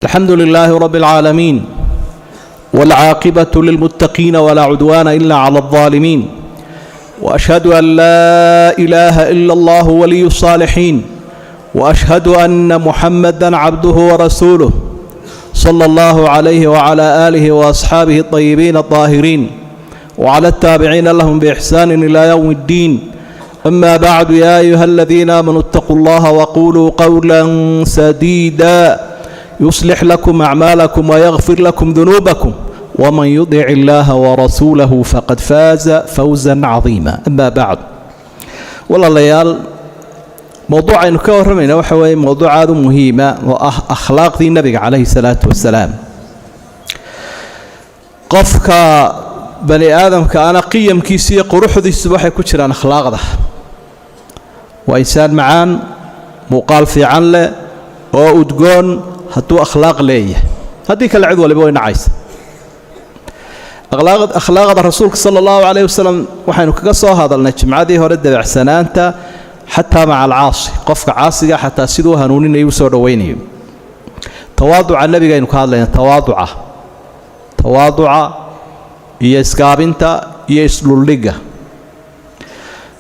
الحمد لله رب العالمين والعاقبة للمتقين ولا عدوان إلا على الظالمين وأشهد أن لا إله إلا الله ولي الصالحين وأشهد أن محمدًا عبده ورسوله صلى الله عليه وعلى آله وأصحابه الطيبين الطاهرين وعلى التابعين لهم بإحسان إلى يوم الدين. أما بعد، يا أيها الذين آمنوا اتقوا الله وقولوا قولا سديدا يصلح لكم أعمالكم ويغفر لكم ذنوبكم ومن يطع الله ورسوله فقد فاز فوزا عظيما. أما بعد، والله موضوع إنه كورمنا وحوي موضوع هذا مهمة وأخلاق ذي النبي عليه الصلاة والسلام. قفك بني آدم كأنا قيم كيسي قروح ذي السباحة كتير عن أخلاق ذا وإنسان معان مقال في عنله أو أدقون هتو أخلاق ليه هذيك العذوة اللي بوين عايز أخلاق الرسول صلى الله عليه وسلم وحين كقصوا هذا النجم عادي هو رد بإحسانانته حتى مع العاصي قفك عاصي حتى سيدوها نونين يوسور ويني. تواضع النبي جاي نقول لنا تواضع يسكابنتا يسلولجا.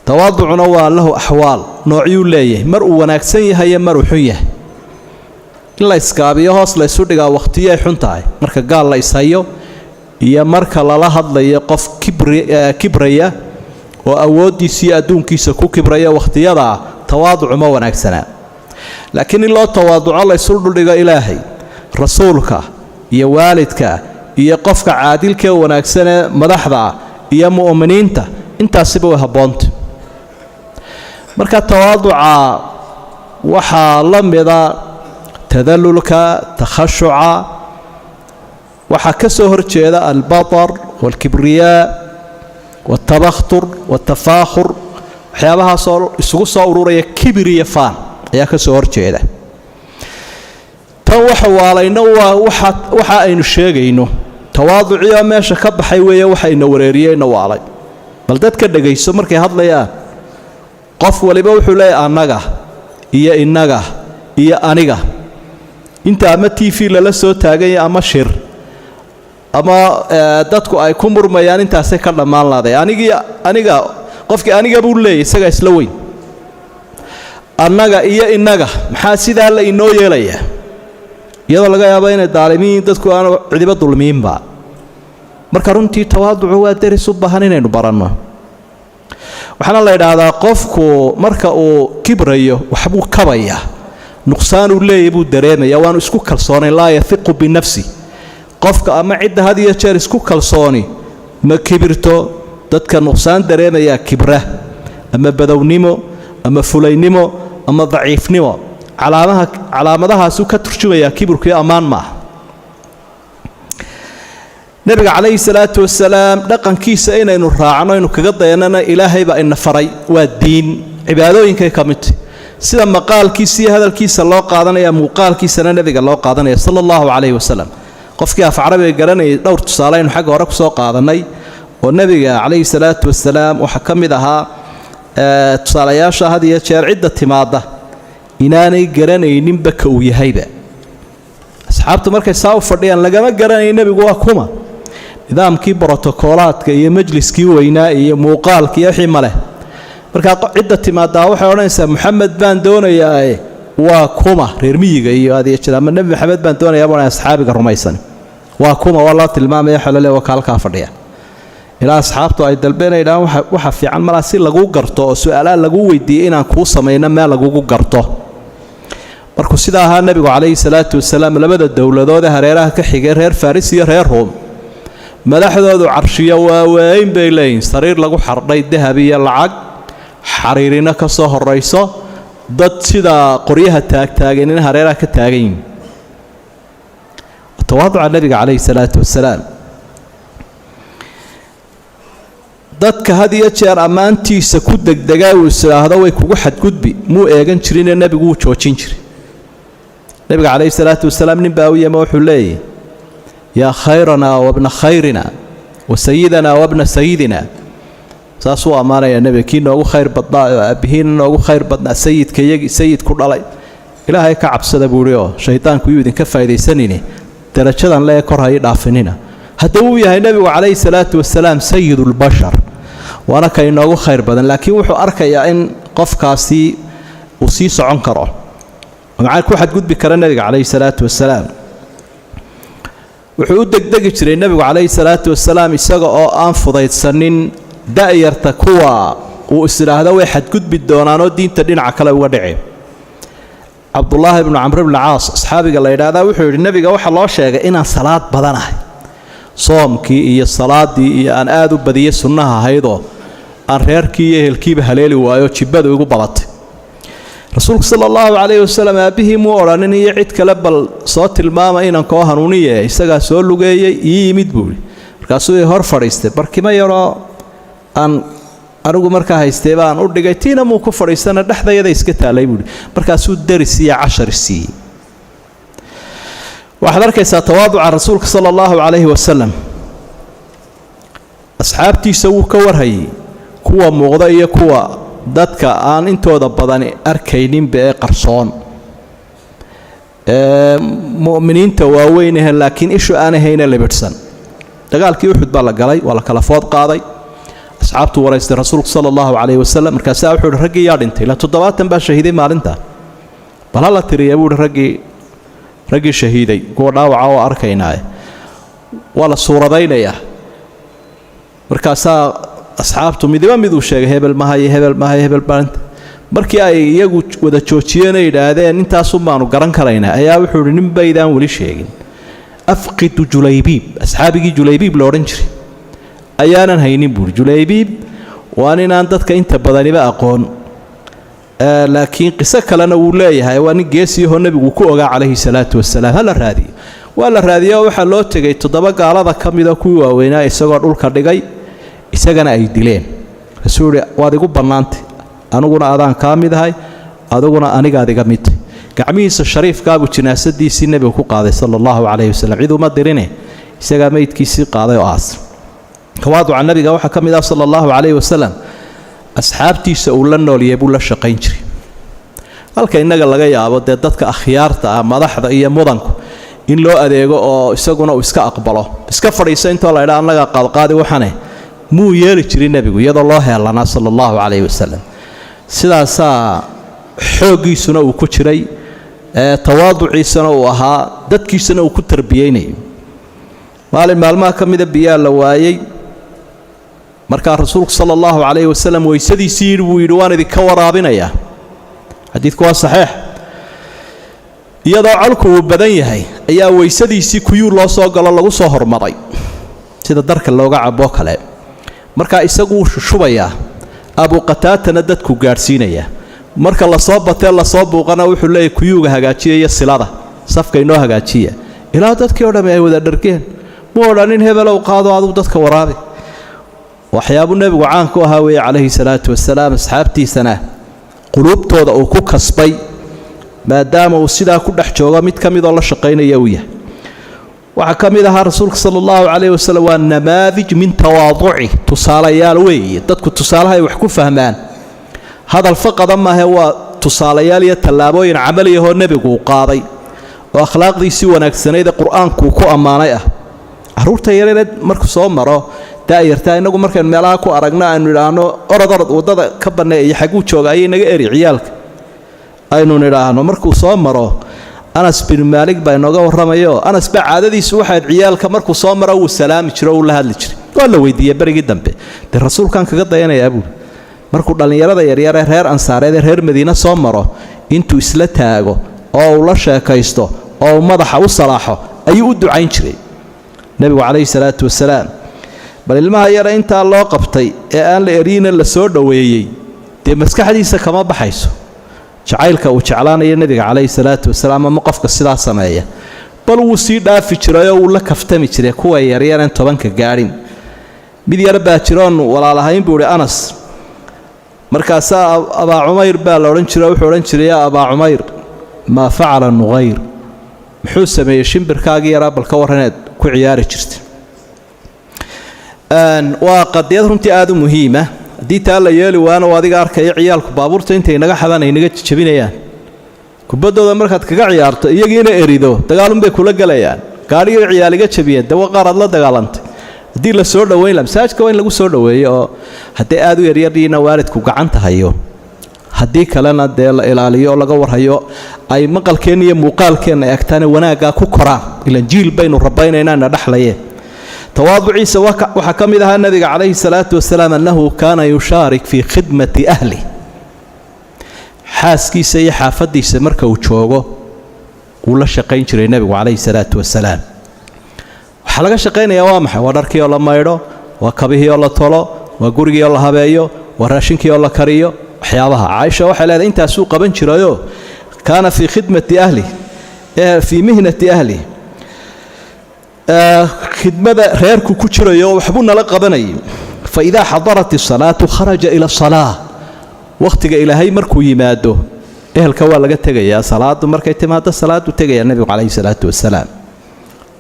تواضع نوع له أحوال نوعيو ليه مرء وناكسيه هي مرء حيه إلا إسكابيه هاس لا يسودجا وقتيه حنتاي مرك قال لا يسايو يا مرك لا هذا يقف كبرية وأودي سيادون كيسكو كبرية وقتيه ذا تواضع ما وناكسنا. لكن الله تواضع الله يسولجا إلهي رسولك يا والدك يا قفك عادلك وناكسنا مدحضا يا مؤمنينته انت سبوها بونت marka tawaaduca waxa la mida tadallulka takhashuca waxa ka soo horjeeda al-batar wal-kibriya wat-tabakhtur wat-tafakhur waxyaabaha isugu soo ururaya kibriya faan ayaa ka soo horjeeda. tan waxa waalayna waxa aynu sheegayno tawaaduciya meesha ka baxay weeye waxa ayna wareeriyayna waalay bal dadka dhageyso markay hadlayaan qof waliba wuxuu leeyahay anaga iyo inaga iyo aniga inta ama TV la soo taagay ama shir ama dadku ay ku murmayaan intaas ka dhamaan laaday aniga qofkii aniga buu leeyahay isaga isla weyn anaga iyo inaga maxaa sidaa la inoo yeelaya iyadoo laga yaabo inay daalimiin dadku aan cidiba dulmiinba. marka runtii tawaaducu waa daris u baahan inaynu baranno. waxaana la yiraahdaa qofku marka uu kibrayo waxbuu kabaya nuqsaan uu leeyahay buu dareemaya waan isku kalsoonay laa yafiqu bi nafsi qofka ama cid hadiya jeer isku kalsooni ma kibirto dadka nuqsaan dareemaya kibra ama badawnimo ama fulaynimo ama daciifnimo calaamadahaas uu ka turjumaya kibirku iyo amaan ma nabiga calayhi salaatu wasalaam dhaqankiisa inaynu raacno inuu kaga dayanana ilaahay baa ina faray waa diin cibaadooyinka ka mid sida maqaalkiisa iyo hadalkiisa loo qaadanaya muuqaalkiisana nabiga loo qaadanaya sallallahu alayhi wasallam. qofkii af carabiga garanay dhowr tusaale aynu xagga hore ku soo qaadanay oo nabiga calayhi salaatu wasalaam waxa ka mid ahaa tusaalayaasha had iyo jeer cidda timaada inaanay garanaynin baka uu yahayba asxaabtu markay saa u fadhiyaan lagama garanay nabigu waa kuma nidaamkii protocolaadka iyo majliskii weynaa iyo muuqaalkii wixii male marka cidda timaada waxay oranaysaa maxamed baan doonayaa waa kuma reer miyiga iyo aadiya jiraama nabi maxamed baan doonayaa baan asxaabiga rumaysan waa kuma wala tilmaamay xalale wakaalka fadhiya ilaa asxaabtu ay dalbeenayaan waxa fiican mala si lagu garto oo su'aalaha lagu weydiiyay inaan ku sameeyna meel lagu garto. markuu sida ahaa nabigu calayhi salaatu wasalaam labada dawladood hareeraha ka xigay reer Faris iyo reer Room madaxdoodu carshiyo waaweyn bay leeyihiin sariir lagu xardhay dahab iyo lacag xariirina ka soo horeyso dad sida qoryaha taagtaagan in hareeraha ka taagan tawaaduca nabiga calayhi salaatu wasalaam dadka had iyo jeer amaantiisa ku degdegaa uu israahdo way kugu xadgudbi muu eegan jirin nabigu uu joojin jiray. nabiga calayhi salaatu wasalaam nin baa u yima wuxuu leeyahay yaa khayrana wa ibn khayrina wa sayyidana wa ibn sayyidina saasuu amaanaya nabiga kii noogu khayr badnaa abihiina noogu khayr badnaa sayidka iyagii sayid ku dhalay ilaahay ka cabsada buuri oo shaydaanku yuu idinka faa'iidaysanini darajadan lee kor hay dhaafinina hadda uu yahay nabigu calayhi salaatu wasalaam sayidul bashar waana ka inoogu khayr badan laakiin wuxuu arkayaa in qofkaasi uu sii socon karo maxaa ku xadgudbi kara nabiga calayhi salaatu wasalaam wuxuu u degdegi jiray nabigu calayhi salaatu wasalaam isaga oo aan fudaydsanin da'yarta kuwa uu isiraahdo way xadgudbi doonaanoo diinta dhinaca kale uga dhici cabdullaahi ibnu camr ibn caas asxaabiga la yidhaahdaa wuxuu yidhi nabiga waxaa loo sheegay inaan salaad badanahay soomkii iyo salaadii iyo aan aad u badiyey sunnaha ahaydoo aan reerkii iyo ehelkiiba haleeli waayo jibbadu igu badatay rasuulku sala allahu calayhi wasalam aabbihii muu odhanin iyo cid kale bal soo tilmaama inaan koo hanuuniye isagaa soo lugeeyey ii yimid buuhi markaasuu i hor fadhiistay barkimo yaroo aan anigu markaa haystay baan u dhigay tiina muu ku fadhiisana dhexdayada iska taalay buuhi markaasuu daris iyo cashar siiyey waxaad arkaysaa tawaaduca rasuulka sala allahu calayhi wasalam asxaabtiisa wuu ka warhayay kuwa muuqda iyo kuwa dadka aan intooda badan arkayninba ee qarsoon mu'miniinta waaweyn ah laakiin ishu aan ahayna libidhsan dagaalkii Uhud baa la galay waa la kala food qaaday asxaabtu waraystay rasuulku sallallahu alayhi wasallam markaas wuxuu ragii yaa dhintay la 70 baa shahiiday maalinta bal la tiriyay buu ragii shahiiday kuwa dhaawaca oo arkaynaa waa la suuradaynaya markaas asxaabtu midba mid uu sheegay hebel maahay baanta markii ay iyagu wada joojiyeen ay yiraahdeen intaas u baanu garan karaynaa ayaa wuxuu nin baydaan wali sheegin afqid julaybiib asxaabigii julaybiib la oran jiray ayaanan haynin buu julaybiib waan inaan dadka inta badaniba aqoon laakiin qiso kalena uu leeyahay waa nin geesi oo nabigu ku ogaa calayhi salaatu wasalaam hal raadi waa la raadiyo waxa loo tagay 7 gaalada kamida kuwii waaweynaa isagoo dhulka dhigay isagana ay dileen rasuul waad igu banaantay aniguna adaan ka mid ahay aduguna aniga adiga mid gacmihiisa shariifka abu jinaasadiisii nabigu ku qaaday sallallahu alayhi wasallam ciidu ma dirine isaga meydkiisii qaaday oo aas tawaaduca nabiga waxa kamid ah sallallahu alayhi wasallam asxaabtiisa uu la nooliyay buu la shaqayn jiray halka inaga laga yaabo dadka akhyaarta ah madaxda iyo mudanku in loo adeego oo isaguna uu iska aqbalo iska fadhiiso inta la yiraahdo anaga qaadqaadi waxane muu yeeli jiray nabigu iyadoo loo heelana sallallahu alayhi wasallam sidaas xoogiisuna uu ku jiray tawaaduciisana uu ahaa dadkiisana uu ku tarbiyeynay maalmaha kamida biyaa la waayay marka rasuulku sallallahu alayhi wasallam waysadii uu yiri waan idin ka waraabinaya xadiidku waa saxiix iyadoo calku uu badan yahay ayaa waysadiisii kuyuu loo soo galo lagu soo hormaray sida darka looga cabo kale marka isagu uu shushubaya abu qataatana dadku gaarsiinaya marka la soo batay la soo buuqana wuxuu leeyahay kuyuuga hagaajiya silada safka inoo hagaajiya ilaa dadkii oo dhamay wada dhargeen muu odhanin hebel oo qaado aad dadka waraabi waxyaabu nabigu caan ku ahaa weey calayhi salaatu wasalaam asxaabtiisana qulubtooda uu ku kasbay maadaama uu sidaa ku dhex joogo mid kamid oo la shaqeynaya uu yahay waxa kamid ah rasuulka sallallahu alayhi wasallam waa namaadij min tawaaduci tusaalayaal weey dadku tusaalahay wax ku fahmaan hadal faqada ma aha waa tusaalayaal iyo talaabooyin camali ah oo nabigu qaaday oo akhlaaqdiisii wanaagsaneed quraanku ku amaanay ah aruurta yareed markuu soo maro daayirta inagu markaan meelaha ku aragna aanu ilaano orod wadada ka baneeyay xagu joogay inaga eri ciyaalka aynu ilaano markuu soo maro Anas bin Malik baa inooga waramayo Anas baa caadadiisu waxa ciyaalka markuu soo maro uu salaami jiro oo la hadli jiray waa la weydiiyay barigi dambe rasuulkan kaga dayanaya abu markuu dhalinyarada yaryar ee reer ansaareed ee reer Madiina soo maro intuu isla taago oo uu la sheekaysto oo madaxa u salaaxo ayuu u ducayn jiray nabigu calayhi salaatu wasalaam bal ilmaha yar inta loo qabtay ee aan la eriina la soo dhaweeyay de maskaxdiisa kama baxayso jacaylka uu jeclaanayo nabiga calayhi salaatu wasalaam ama qofka sidaa sameeya bal uu sii dhaafi jiray oo uu la kaftami jiray kuwa yaryar aan 10 ka gaarin mid yar baa jiroon walaalahayn buu Anas markaas Aba Umayr baa la oran jiray wuxuu oran jiray Aba Umayr ma faala Nughayr muxuu sameeyay shimbirkaaga yar bal ka waraneed ku ciyaari jirtay waa qadiyad runtii aad u muhiim ah hadii taa la yeeli waana adiga arkay ciyaalku baabuurta intay naga xadan ay naga jabinayaan kubaddooda markaad kaga ciyaarto iyagiina erido dagaalunbay kula galayaan gaadhiga ciyaaliga jabiyeen dawa qaaraad la dagaalantay haddii la soo dhoweyn lahaa masaajidka waa in lagu soo dhoweeyo oo haddii aad u yaryardiina waalidku gacanta hayo haddii kalena dee la ilaaliyo oo laga warhayo ay maqalkeenna iyo muuqaalkeenna ay agtaane wanaaggaa ku koraan ilan jiil baynu rabaynaynana dhexlayeen tawaaduciisa waxaa ka mid ahaa nabiga calayhi salaatu wasalaam annahu kaana yushaarik fii khidmati ahli xaaskiisa iyo xaafaddiisa marka uu joogo wuu la shaqayn jiray nebigu calayhi salaatu wasalaam waxaa laga shaqaynayaa waa maxay waa dharkii oo la maydho waa kabihii oo la tolo waa gurigii oo la habeeyo waa raashinkii oo la kariyo waxyaabaha caaisha waxay leedahay intaasuu qaban jirayoo kaana fii khidmati ahli fii mihnati ahli khidmada reerku ku jirayo waxbuu nala qabanayay fa idaa xadarat isalaatu kharaja ila asalaa wakhtiga ilaahay markuu yimaado ehelka waa laga tegayaa salaadu markay timaado salaadu tegayaa nebigu calayhi salaatu wasalaam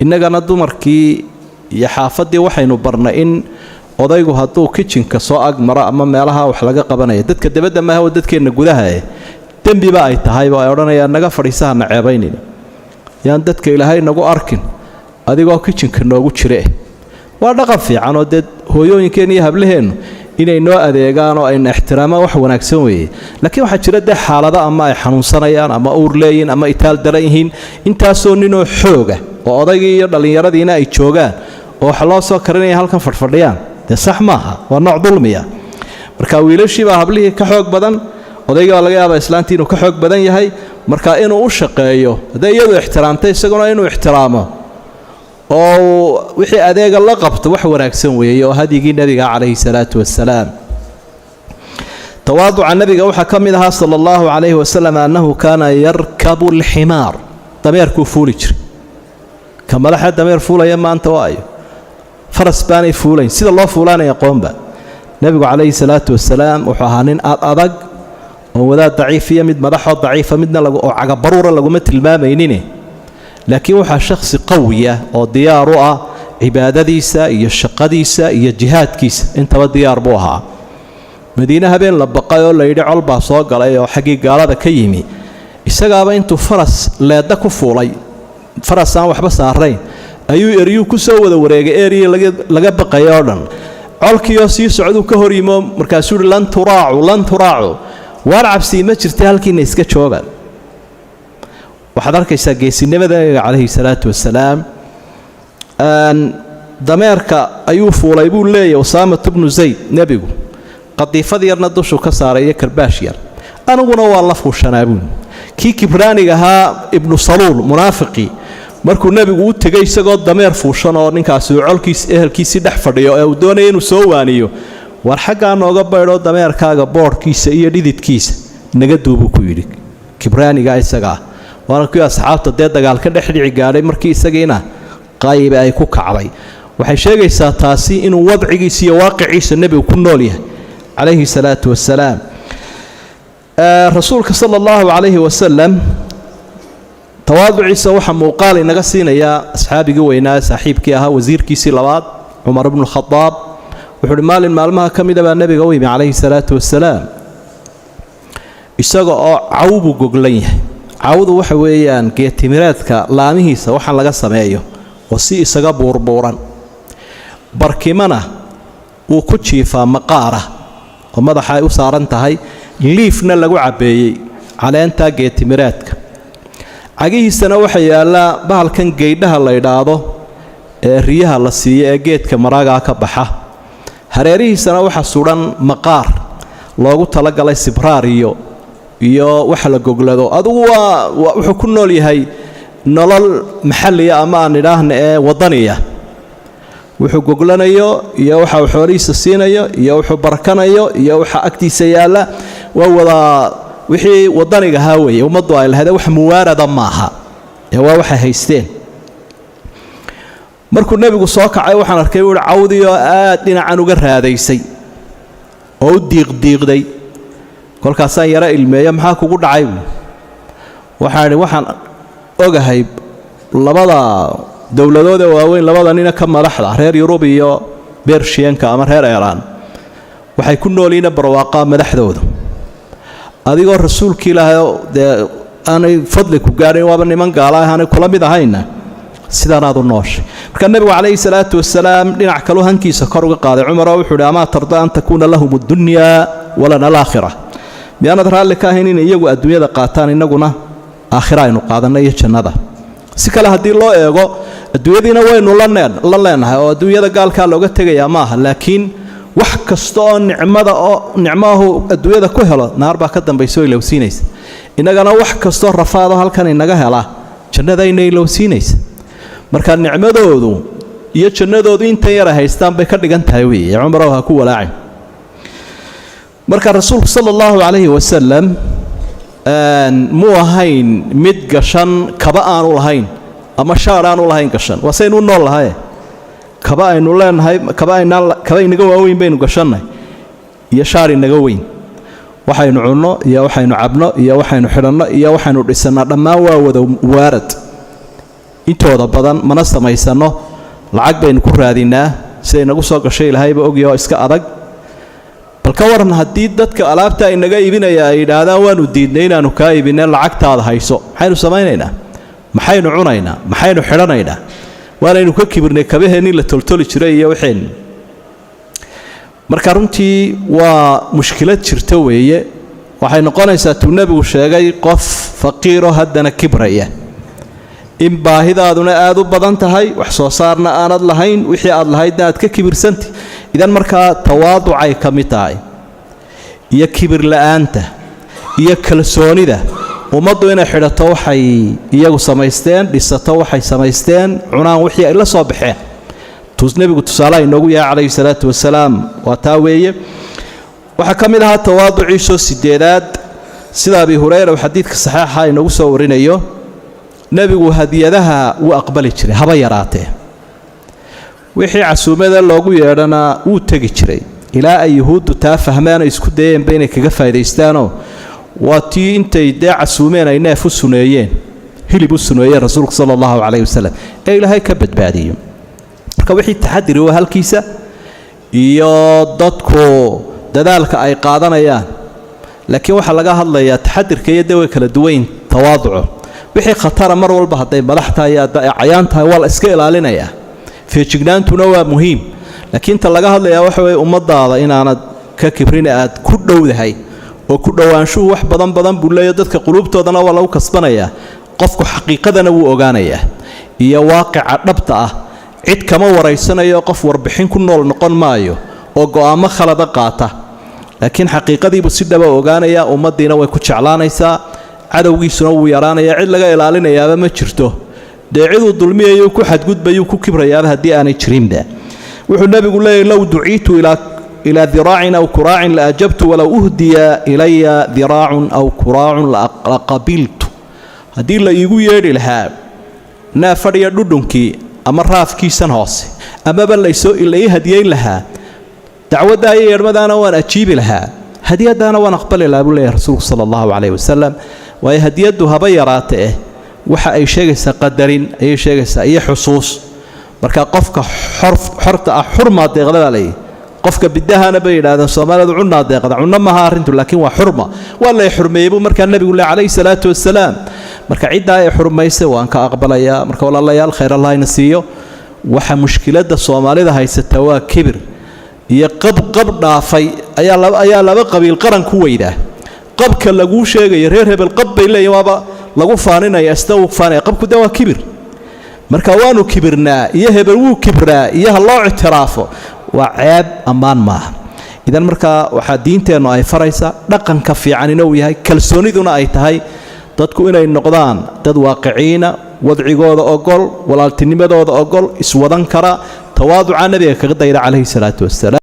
innagana dumarkii iyo xaafaddii waxaynu barnay in odaygu hadduu kitchenka soo agmaro ama meelaha wax laga qabanayo dadka dabadda maaha oo dadkeenna gudaha dembiba ay tahayba ay odhanayaan naga fadhiisahana ceebaynayna yaan dadka ilaahay nagu arkin adigoo kitchenka noogu jire waa dhaqan fiican oo dee hooyooyinkeenna iyo hablaheennu inay noo adeegaan oo ayna ixtiraamaan wax wanaagsan weeye laakiin waxaa jira dee xaalado ama ay xanuunsanayaan ama uur leeyihin ama itaal daran yihiin intaasoo ninoo xooga oo odaygii iyo dhallinyaradiina ay joogaan oo wax loo soo karinaya halkan fadhfadhiyaan dee sax maaha waa nooc dulmiya marka wiilashiibaa hablihii ka xoog badan odaygii baa laga yaabaa islaantii inuu ka xoog badan yahay marka inuu u shaqeeyo haddee iyadu ixtiraamtay isaguna inuu ixtiraamo oo wixii adeega la qabto wax wanaagsan weeye oo hadyigii nebiga calayhi salaatu wasalaam tawaaduca nebiga waxaa ka mid ahaa sala allahu calayhi wasalam annahu kaana yarkabu alximaar dameerkuu fuuli jiray ka madaxa dameer fuulaya maanta waayo faras baanay fuulayn sida loo fuulaanaya qoomba nebigu calayhi salaatu wasalaam wuxuu ahaa nin adag oo wadaad daciifiya mid madaxoo daciifa midna oo cagabaruura laguma tilmaamaynin laakiin waxaa shakhsi qawiya oo diyaar u ah cibaadadiisa iyo shaqadiisa iyo jihaadkiisa intaba diyaar buu ahaa madiine habeen la baqay oo layidhi col baa soo galay oo xaggii gaalada ka yimi isagaaba intuu faras leedda ku fuulay faras aan waxba saarayn ayuu eryuu ku soo wada wareegay eryii laga baqaya oo dhan colkiioo sii socduu ka hor yimo markaasuu yidhi lan turaacu waar cabsii ma jirta halkiina iska jooga waxaad arkaysaa geesinimada nabiga calayhi salaatu wasalaam dameerka ayuu fuulay buu leeyahy usaamat bnu zayd nebigu qadiifad yarna dushuu ka saaray iyo karbaash yar aniguna waa la fuushanaa buuli kii kibraaniga ahaa ibnu saluul munaafiqii markuu nebigu u tegay isagoo dameer fuushan oo ninkaasi uu colkiis ehelkiisii dhex fadhiyo ee uu doonaya inuu soo waaniyo war xaggaa nooga baydhoo dameerkaaga boodhkiisa iyo dhididkiisa naga duubuu ku yidhi kibraaniga isagaa waana kuwii asxaabta dee dagaal ka dhex dhici gaadhay markii isagiina qaybe ay ku kacday waxay sheegaysaa taasi inuu wadcigiisa iyo waaqiciisa nebigu ku nool yahay calayhi salaatu wasalaam rasuulka sala allahu calayhi wasalam tawaaduciisa waxaa muuqaal inaga siinayaa asxaabigii weynaa saaxiibkii ahaa wasiirkiisii labaad cumar ibnu khadaab wuxuu uhi maalin maalmaha ka mida baa nebiga u yimi calayhi salaatu wasalaam isaga oo cawbuu goglan yahay cawdu waxa weeyaan geetimireedka laamihiisa waxaan laga sameeyo oo si isaga buurbuuran barkimana wuu ku jiifaa maqaara oo madaxa ay u saaran tahay liifna lagu cabbeeyey caleentaa geetimireedka cagihiisana waxaa yaallaa bahalkan geydhaha la ydhaahdo ee riyaha la siiyo ee geedka maraagaa ka baxa hareerihiisana waxaa sudhan maqaar loogu talagalay sibraar iyo waxa la goglado adugu wuxuu ku nool yahay nolol maxalliya ama aan idhaahna ee waddaniya wuxuu goglanayo iyo waxa uu xoolihiisa siinayo iyo wuxuu barakanayo iyo waxa agtiisa yaalla waa wada wixii waddaniga ahaa weeye ummaddu ay lahayd wax muwaarada maaha ee waa waxay haysteen markuu nebigu soo kacay waxaan arkay wuxuu cawdii oo aad dhinacan uga raadaysay oo u diiqdiiqday kolkaasaan yara ilmeeyo maxaa kugu dhacay waxaan idhi waxaan ogahay labada dowladood ee waaweyn labada nina ka madaxda reer yurub iyo bershiyanka ama reer eeraan waxay ku nooliina barwaaqaa madaxdooda adigoo rasuulkii ilaahay dee aanay fadli ku gaarin waaba niman gaala aanay kula mid ahayna sidaanaad u nooshay marka nabigu calayhi salaatu wasalaam dhinac kale hankiisa kor uga qaaday cumar oo wuxuu amaa tarda an takuuna lahum ad-dunya walana al-aakhira miyaanad raalli ka ahayn in iyagu adduunyada qaataan inaguna aakhira aynu qaadanay iyo jannada si kale haddii loo eego adduunyadiina waynu la leenahay oo adduunyada gaalkaa looga tegayaa maaha laakiin wax kasta oo nicmaahu adduunyada ku helo naar baa ka dambaysa oo ilowsiinaysa innagana wax kastoo rafaado halkan inaga hela jannada inay ilowsiinaysa marka nicmadoodu iyo jannadoodu intan yar haystaan bay ka dhigan tahay weeye cumar ha ku walaacay marka rasuulku sallallahu alayhi wasallam muu ahayn mid gashan kaba aanu lahayn ama shaar aanu lahayn gashan wasaynu nool lahay kaba aynu leenahay kaba inaga waaweyn baynu gashanay iyo shaar inaga weyn waxaynu cunno iyo waxaynu cabno iyo waxaynu xidhanno iyo waxaynu dhisannaa dhammaan waa wada waarad intooda badan mana samaysano lacag baynu ku raadinaa siday nagu soo gashay ilaahayba ogyahay oo iska adag bal ka waran haddii dadka alaabta inaga iibinaya ay yidhaahdaan waanu diidnay inaanu kaa iibinay lacagtaada hayso maxaynu samaynaynaa maxaynu cunaynaa maxaynu xidhanaynaa waanaynu ka kibirnay kabaheennii la toltoli jiray iyo waxeenni marka runtii waa mushkilad jirta weeye waxay noqonaysaa tuu nebigu sheegay qof faqiiroo haddana kibraya in baahidaaduna aad u badan tahay wax soo saarna aanad lahayn wixii aad lahaydna aad ka kibirsanti idan markaa tawaaducay ka mid tahay iyo kibir la'aanta iyo kalsoonida ummaddu inay xidhato waxay iyagu samaysteen dhisato waxay samaysteen cunaan wixii ay la soo baxeen nebigu tusaalaha inoogu yahay calayhi salaatu wasalaam waa taa weeye waxaa ka mid ahaa tawaaduciisoo sideedaad sida abi hurayra xadiidka saxiixa inoogu soo warinayo nebigu hadiyadaha wuu aqbali jiray haba yaraatee wixii casuumada loogu yeedhana wuu tegi jiray ilaa ay yuhuuddu taa fahmaan isku dayeenba inay kaga faaidaystaanoo waa tii intay dee casuumeen ay neef u suneeyeen hilib u suneeyeen rasuulku sala allahu calayhi wasalam ee ilaahay ka badbaadiyo marka wixii taxadiri waa halkiisa iyo dadku dadaalka ay qaadanayaan laakiin waxaa laga hadlayaa taxadirka iyo dee way kala duwayn tawaaduco wixii khatara mar walba hadday madax tahay cayaan tahay waa la iska ilaalinayaa feejignaantuna waa muhiim laakiin ta laga hadlayaa waxa weeye ummadaada inaanad ka kibrin aad ku dhowdahay oo ku dhowaanshuhu wax badan buu leeyahay dadka quluubtoodana waa lagu kasbanayaa qofku xaqiiqadana wuu ogaanayaa iyo waaqica dhabta ah cid kama waraysanayo qof warbixin ku nool noqon maayo oo go'aamo khalada qaata laakiin xaqiiqadiibu si dhaba ogaanaya ummadiina way ku jeclaanaysaa cadowgiisuna wuu yaraanayaa cid laga ilaalinayaaba ma jirto dee ciduu dulmiyayo ku xadgudbayuu ku kibrayaaba haddii aanay jirinba wuxuu nebigu leeyahy low duciitu ilaa diraacin aw kuraacin la ajabtu walow uhdiya ilaya diraacun aw kuraacun la qabiltu haddii la iigu yeedhi lahaa naafadhiya dhudhunkii ama raafkiisan hoose amaba la ii hadiyeyn lahaa dacwaddaa iyo yeedhmadaana waan ajiibi lahaa hadiyadaana waan aqbali lahaa buu leeyahay rasuulku sala allahu calayhi wasalam waayo hadiyaddu haba yaraate waxa ay sheegaysaa qadarin ayay sheegaysaa iyo xusuus marka qofka xorta ah xurmaa deeqda leeyahay qofka bidahana bay yidhaahdeen soomaalidu cunaa deeqda cunno maaha arrintu laakiin waa xurma waa la xurmeeyey buu markaa nebigu le calayhi salaatu wasalaam marka ciddaa ay xurmaysay waan ka aqbalayaa marka walaalayaal khayr allahayna siiyo waxa mushkiladda soomaalida haysata waa kibir iyo qab dhaafay ayaa laba qabiil qaran ku weydaa qabka laguu sheegaya reer hebel qab bay leeyihin waaba lagu faaninaya isna uu faanaya qabku de waa kibir marka waanu kibirnaa iyo hebel wuu kibraa iyo ha loo ictiraafo waa ceeb ammaan maaha idan markaa waxaa diinteennu ay faraysaa dhaqanka fiicanina uu yahay kalsooniduna ay tahay dadku inay noqdaan dad waaqiciina wadcigooda ogol walaaltinimadooda ogol iswadan kara tawaaduca nabiga kaga dayda calayhi salaatu wasalaam